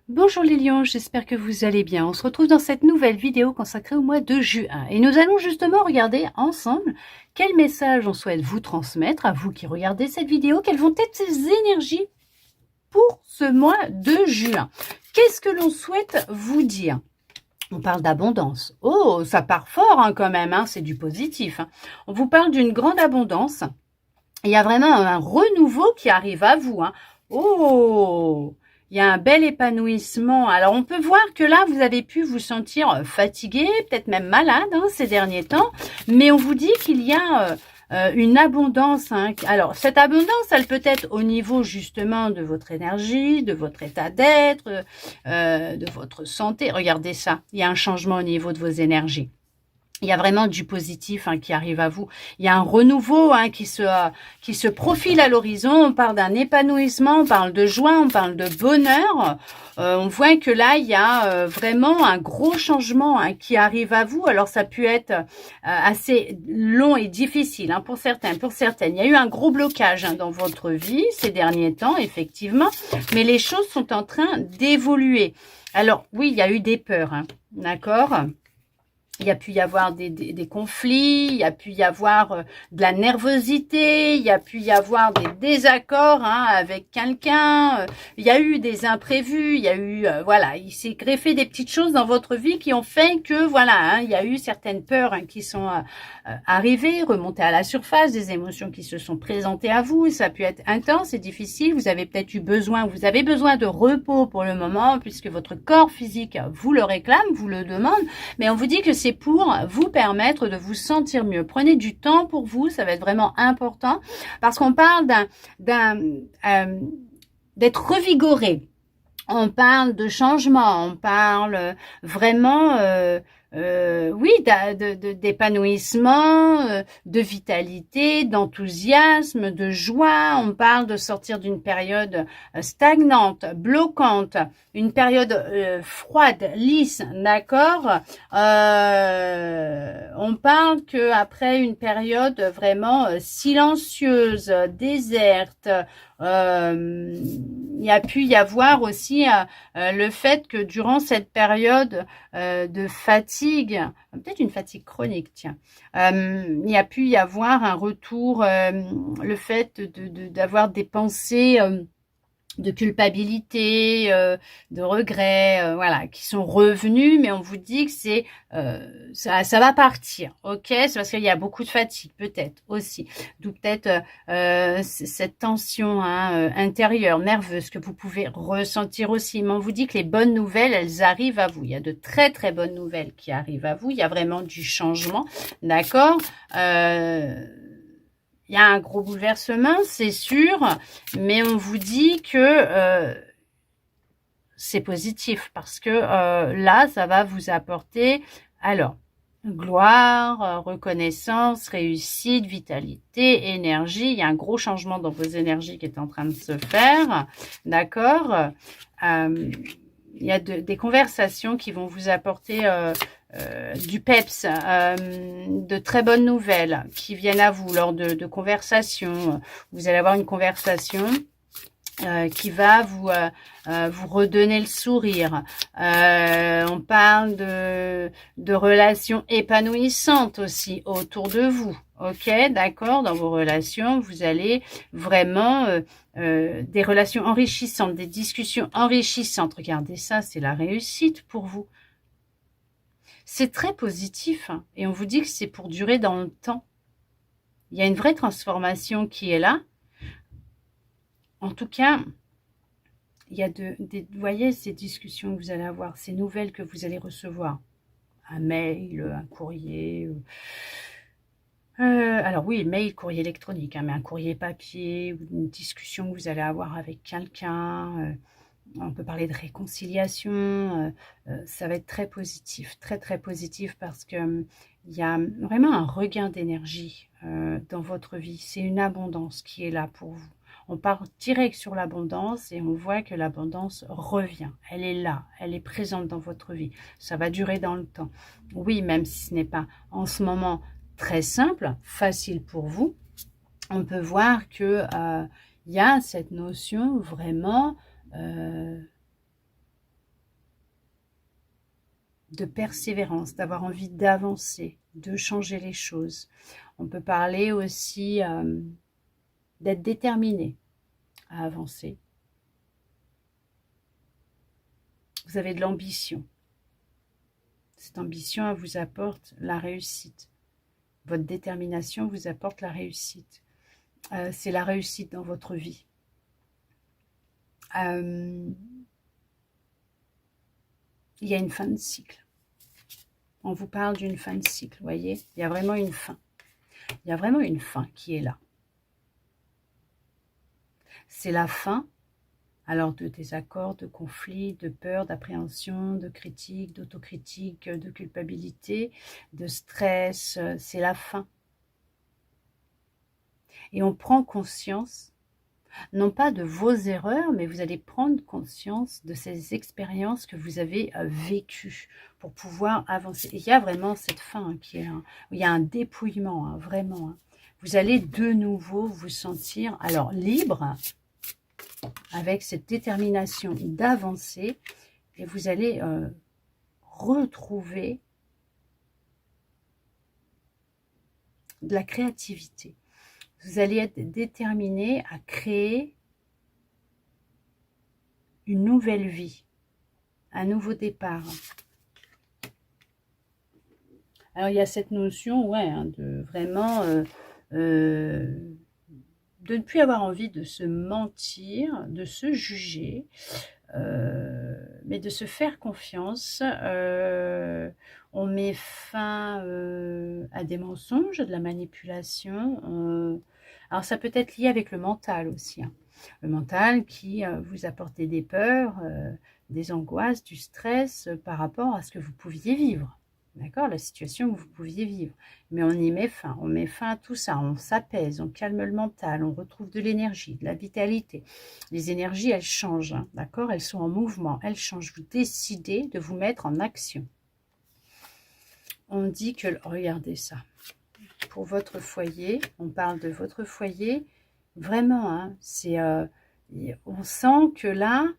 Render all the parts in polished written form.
Bonjour les lions, j'espère que vous allez bien. On se retrouve dans cette nouvelle vidéo consacrée au mois de juin. Et nous allons justement regarder ensemble quel message on souhaite vous transmettre, à vous qui regardez cette vidéo, quelles vont être ces énergies pour ce mois de juin. Qu'est-ce que l'on souhaite vous dire? On parle d'abondance. Oh, ça part fort quand même, c'est du positif. On vous parle d'une grande abondance. Il y a vraiment un renouveau qui arrive à vous. Oh, il y a un bel épanouissement. Alors, on peut voir que là, vous avez pu vous sentir fatigué, peut-être même malade ces derniers temps. Mais on vous dit qu'il y a une abondance. Alors, cette abondance, elle peut être au niveau justement de votre énergie, de votre état d'être, de votre santé. Regardez ça, il y a un changement au niveau de vos énergies. Il y a vraiment du positif qui arrive à vous. Il y a un renouveau qui se profile à l'horizon. On parle d'un épanouissement, on parle de joie, on parle de bonheur. On voit que là, il y a vraiment un gros changement qui arrive à vous. Alors, ça peut être assez long et difficile pour certains, pour certaines. Il y a eu un gros blocage dans votre vie ces derniers temps, effectivement. Mais les choses sont en train d'évoluer. Alors, oui, il y a eu des peurs, d'accord ? Il y a pu y avoir des conflits, il y a pu y avoir de la nervosité, il y a pu y avoir des désaccords avec quelqu'un, il y a eu des imprévus, il y a eu, voilà, il s'est greffé des petites choses dans votre vie qui ont fait que, voilà, il y a eu certaines peurs qui sont arrivées, remontées à la surface, des émotions qui se sont présentées à vous, ça a pu être intense et difficile, vous avez peut-être eu besoin, vous avez besoin de repos pour le moment, puisque votre corps physique vous le réclame, vous le demande, mais on vous dit que c'est pour vous permettre de vous sentir mieux. Prenez du temps pour vous, ça va être vraiment important parce qu'on parle d'être revigoré. On parle de changement, on parle vraiment, oui, d'épanouissement, de vitalité, d'enthousiasme, de joie. On parle de sortir d'une période stagnante, bloquante, une période froide, lisse, d'accord. On parle que après une période vraiment silencieuse, déserte. Il y a pu y avoir aussi le fait que durant cette période de fatigue, peut-être une fatigue chronique, tiens, il y a pu y avoir un retour, le fait d'avoir des pensées de culpabilité, de regret, voilà, qui sont revenus, mais on vous dit que c'est ça va partir, ok? C'est parce qu'il y a beaucoup de fatigue, peut-être aussi, d'où peut-être cette tension intérieure, nerveuse que vous pouvez ressentir aussi. Mais on vous dit que les bonnes nouvelles, elles arrivent à vous. Il y a de très très bonnes nouvelles qui arrivent à vous. Il y a vraiment du changement, d'accord? Il y a un gros bouleversement, c'est sûr, mais on vous dit que c'est positif parce que là, ça va vous apporter, alors, gloire, reconnaissance, réussite, vitalité, énergie. Il y a un gros changement dans vos énergies qui est en train de se faire, d'accord. Il y a des conversations qui vont vous apporter du peps, de très bonnes nouvelles qui viennent à vous lors de conversations. Vous allez avoir une conversation qui va vous redonner le sourire. On parle de relations épanouissantes aussi autour de vous. Ok, d'accord, dans vos relations, vous allez vraiment des relations enrichissantes, des discussions enrichissantes. Regardez ça, c'est la réussite pour vous. C'est très positif et on vous dit que c'est pour durer dans le temps. Il y a une vraie transformation qui est là. En tout cas, il y a vous voyez ces discussions que vous allez avoir, ces nouvelles que vous allez recevoir. Un mail, un courrier. Alors oui, mail, courrier électronique, mais un courrier papier, ou une discussion que vous allez avoir avec quelqu'un. On peut parler de réconciliation. Ça va être très positif, très très positif parce que il y a vraiment un regain d'énergie dans votre vie. C'est une abondance qui est là pour vous. On part direct sur l'abondance et on voit que l'abondance revient. Elle est là, elle est présente dans votre vie. Ça va durer dans le temps. Oui, même si ce n'est pas en ce moment très simple, facile pour vous, on peut voir que y a cette notion vraiment de persévérance, d'avoir envie d'avancer, de changer les choses. On peut parler aussi d'être déterminé à avancer. Vous avez de l'ambition. Cette ambition, elle vous apporte la réussite. Votre détermination vous apporte la réussite. C'est la réussite dans votre vie. Il y a une fin de cycle. On vous parle d'une fin de cycle, vous voyez. Il y a vraiment une fin. Il y a vraiment une fin qui est là. C'est la fin, alors de désaccords, de conflits, de peur, d'appréhension, de critique, d'autocritique, de culpabilité, de stress. C'est la fin. Et on prend conscience, non pas de vos erreurs, mais vous allez prendre conscience de ces expériences que vous avez vécues pour pouvoir avancer. Et il y a vraiment cette fin qui est là. Il y a un dépouillement, vraiment. Vous allez de nouveau vous sentir alors libre, avec cette détermination d'avancer, et vous allez retrouver de la créativité. Vous allez être déterminé à créer une nouvelle vie, un nouveau départ. Alors il y a cette notion, de vraiment de ne plus avoir envie de se mentir, de se juger, mais de se faire confiance. On met fin à des mensonges, de la manipulation. Alors ça peut être lié avec le mental aussi. Le mental qui vous apportait des peurs, des angoisses, du stress par rapport à ce que vous pouviez vivre. D'accord, la situation que vous pouviez vivre. Mais on y met fin, on met fin à tout ça, on s'apaise, on calme le mental, on retrouve de l'énergie, de la vitalité. Les énergies, elles changent, d'accord, elles sont en mouvement, elles changent. Vous décidez de vous mettre en action. On dit que, regardez ça, pour votre foyer, on parle de votre foyer, vraiment, on sent que là,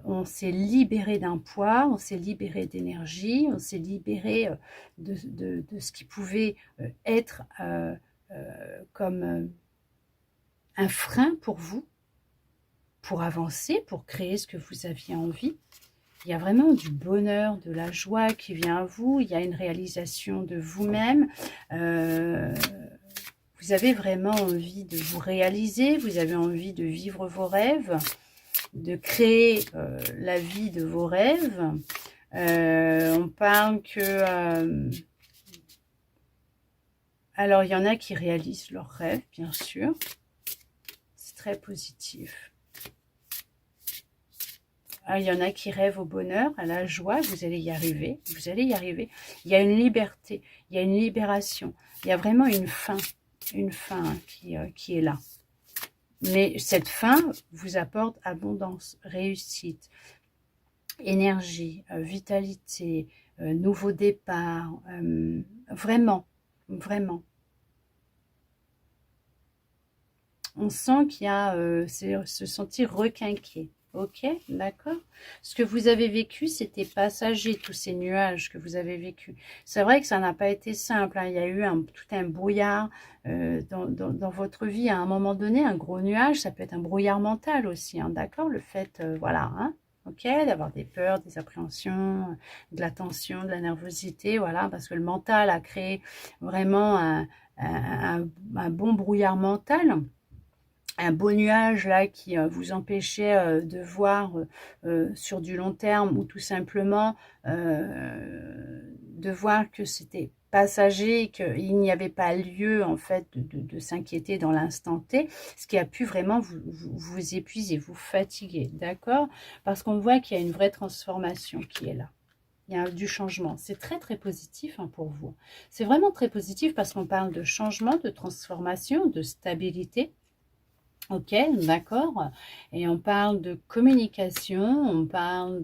on s'est libéré d'un poids, on s'est libéré d'énergie, on s'est libéré de ce qui pouvait être comme un frein pour vous, pour avancer, pour créer ce que vous aviez envie. Il y a vraiment du bonheur, de la joie qui vient à vous, il y a une réalisation de vous-même. Vous avez vraiment envie de vous réaliser, vous avez envie de vivre vos rêves, de créer la vie de vos rêves. On parle que... alors, il y en a qui réalisent leurs rêves, bien sûr. C'est très positif. Il y en a qui rêvent au bonheur, à la joie. Vous allez y arriver. Vous allez y arriver. Il y a une liberté. Il y a une libération. Il y a vraiment une fin qui est là. Mais cette fin vous apporte abondance, réussite, énergie, vitalité, nouveau départ. Vraiment, vraiment. On sent qu'il y a se sentir requinqué. Ok, d'accord. Ce que vous avez vécu, c'était passager, tous ces nuages que vous avez vécu. C'est vrai que ça n'a pas été simple. Il y a eu tout un brouillard dans votre vie. À un moment donné, un gros nuage, ça peut être un brouillard mental aussi. D'accord, le fait, voilà, ok, d'avoir des peurs, des appréhensions, de la tension, de la nervosité, voilà, parce que le mental a créé vraiment un bon brouillard mental. Un beau nuage là qui vous empêchait de voir sur du long terme, ou tout simplement de voir que c'était passager, qu'il n'y avait pas lieu en fait de s'inquiéter dans l'instant T, ce qui a pu vraiment vous épuiser, vous fatiguer, d'accord? Parce qu'on voit qu'il y a une vraie transformation qui est là. Il y a du changement. C'est très très positif pour vous. C'est vraiment très positif parce qu'on parle de changement, de transformation, de stabilité. Ok, d'accord. Et on parle de communication, on parle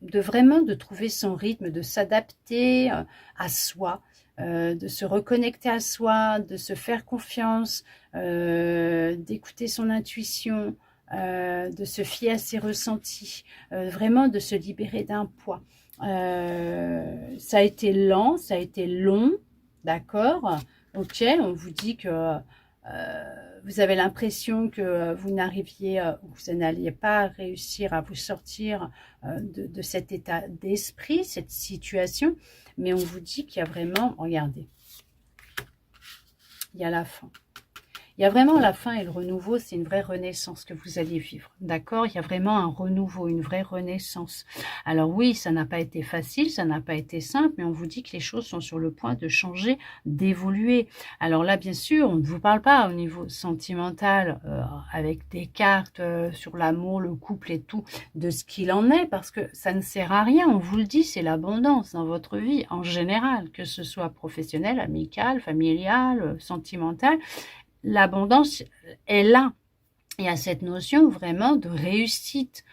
vraiment de trouver son rythme, de s'adapter à soi, de se reconnecter à soi, de se faire confiance, d'écouter son intuition, de se fier à ses ressentis, vraiment de se libérer d'un poids. Ça a été lent, ça a été long, d'accord? Ok, on vous dit que vous avez l'impression que vous n'arriviez, vous n'alliez pas réussir à vous sortir de cet état d'esprit, cette situation, mais on vous dit qu'il y a vraiment, regardez, il y a la fin. Il y a vraiment la fin et le renouveau, c'est une vraie renaissance que vous allez vivre, d'accord? Il y a vraiment un renouveau, une vraie renaissance. Alors oui, ça n'a pas été facile, ça n'a pas été simple, mais on vous dit que les choses sont sur le point de changer, d'évoluer. Alors là, bien sûr, on ne vous parle pas au niveau sentimental, avec des cartes sur l'amour, le couple et tout, de ce qu'il en est, parce que ça ne sert à rien, on vous le dit, c'est l'abondance dans votre vie en général, que ce soit professionnel, amical, familial, sentimental. L'abondance est là. Il y a cette notion vraiment de réussite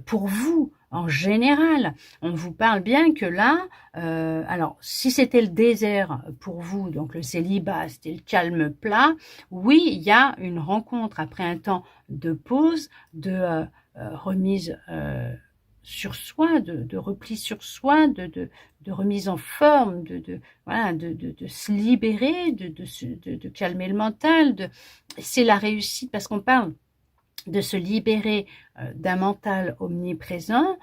pour vous en général. On vous parle bien que là, alors si c'était le désert pour vous, donc le célibat, c'était le calme plat, oui, il y a une rencontre après un temps de pause, de remise sur soi, de repli sur soi, de remise en forme, voilà, de se libérer, de calmer le mental. C'est la réussite parce qu'on parle de se libérer d'un mental omniprésent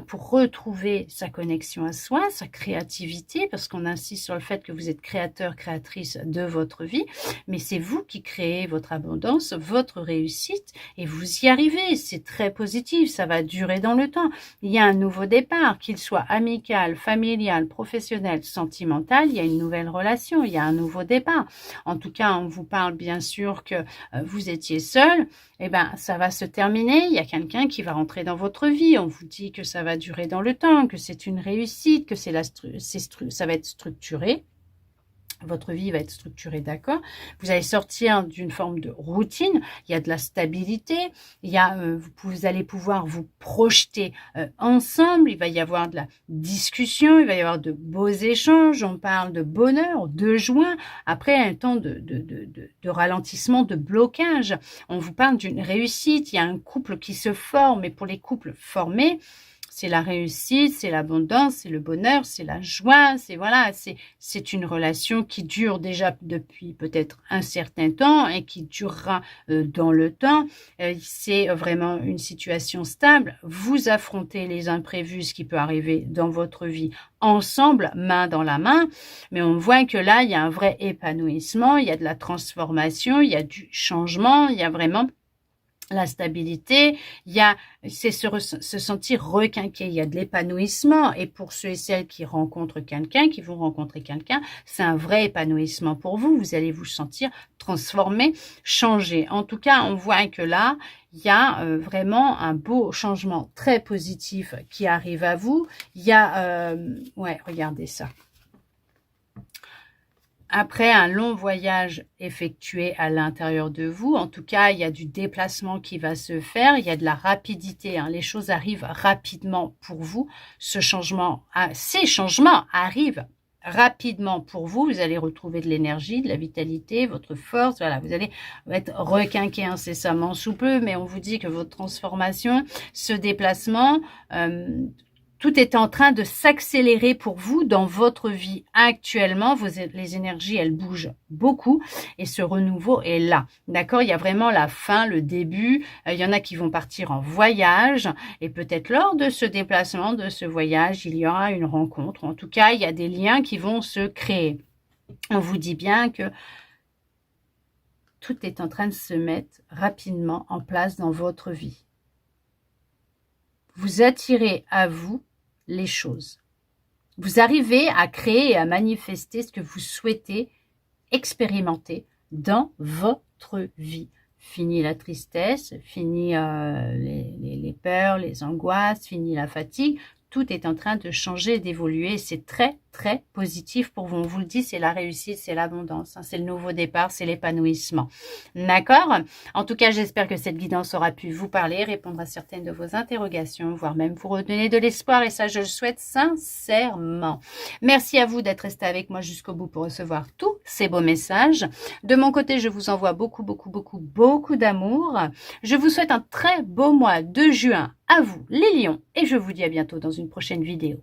pour retrouver sa connexion à soi, sa créativité, parce qu'on insiste sur le fait que vous êtes créateur, créatrice de votre vie, mais c'est vous qui créez votre abondance, votre réussite, et vous y arrivez, c'est très positif, ça va durer dans le temps. Il y a un nouveau départ, qu'il soit amical, familial, professionnel, sentimental, il y a une nouvelle relation, il y a un nouveau départ. En tout cas, on vous parle bien sûr que vous étiez seul, eh ben, ça va se terminer, il y a quelqu'un qui va rentrer dans votre vie, on vous dit que ça va durer dans le temps, que c'est une réussite, que ça va être structuré. Votre vie va être structurée, d'accord? Vous allez sortir d'une forme de routine, il y a de la stabilité, il y a, vous allez pouvoir vous projeter ensemble, il va y avoir de la discussion, il va y avoir de beaux échanges, on parle de bonheur, de joie, après un temps de ralentissement, de blocage. On vous parle d'une réussite, il y a un couple qui se forme, et pour les couples formés, c'est la réussite, c'est l'abondance, c'est le bonheur, c'est la joie, c'est une relation qui dure déjà depuis peut-être un certain temps et qui durera dans le temps. C'est vraiment une situation stable. Vous affrontez les imprévus, ce qui peut arriver dans votre vie ensemble, main dans la main, mais on voit que là, il y a un vrai épanouissement, il y a de la transformation, il y a du changement, il y a vraiment la stabilité, c'est se sentir requinqué, il y a de l'épanouissement, et pour ceux et celles qui rencontrent quelqu'un, qui vont rencontrer quelqu'un, c'est un vrai épanouissement pour vous, vous allez vous sentir transformé, changé. En tout cas, on voit que là, il y a vraiment un beau changement très positif qui arrive à vous. Il y a, ouais, regardez ça. Après un long voyage effectué à l'intérieur de vous, en tout cas, il y a du déplacement qui va se faire, il y a de la rapidité, hein, les choses arrivent rapidement pour vous. Ces changements arrivent rapidement pour vous, vous allez retrouver de l'énergie, de la vitalité, votre force, voilà, vous allez être requinqué incessamment sous peu, mais on vous dit que votre transformation, ce déplacement, tout est en train de s'accélérer pour vous dans votre vie actuellement. Les énergies, elles bougent beaucoup et ce renouveau est là. D'accord? Il y a vraiment la fin, le début. Il y en a qui vont partir en voyage et peut-être lors de ce déplacement, de ce voyage, il y aura une rencontre. En tout cas, il y a des liens qui vont se créer. On vous dit bien que tout est en train de se mettre rapidement en place dans votre vie. Vous attirez à vous les choses. Vous arrivez à créer et à manifester ce que vous souhaitez expérimenter dans votre vie. Fini la tristesse, fini les peurs, les angoisses, fini la fatigue. Tout est en train de changer, d'évoluer. C'est très, très positif pour vous. On vous le dit, c'est la réussite, c'est l'abondance, hein, c'est le nouveau départ, c'est l'épanouissement. D'accord? En tout cas, j'espère que cette guidance aura pu vous parler, répondre à certaines de vos interrogations, voire même vous redonner de l'espoir, et ça, je le souhaite sincèrement. Merci à vous d'être resté avec moi jusqu'au bout pour recevoir tous ces beaux messages. De mon côté, je vous envoie beaucoup d'amour. Je vous souhaite un très beau mois de juin à vous, les lions, et je vous dis à bientôt dans une prochaine vidéo.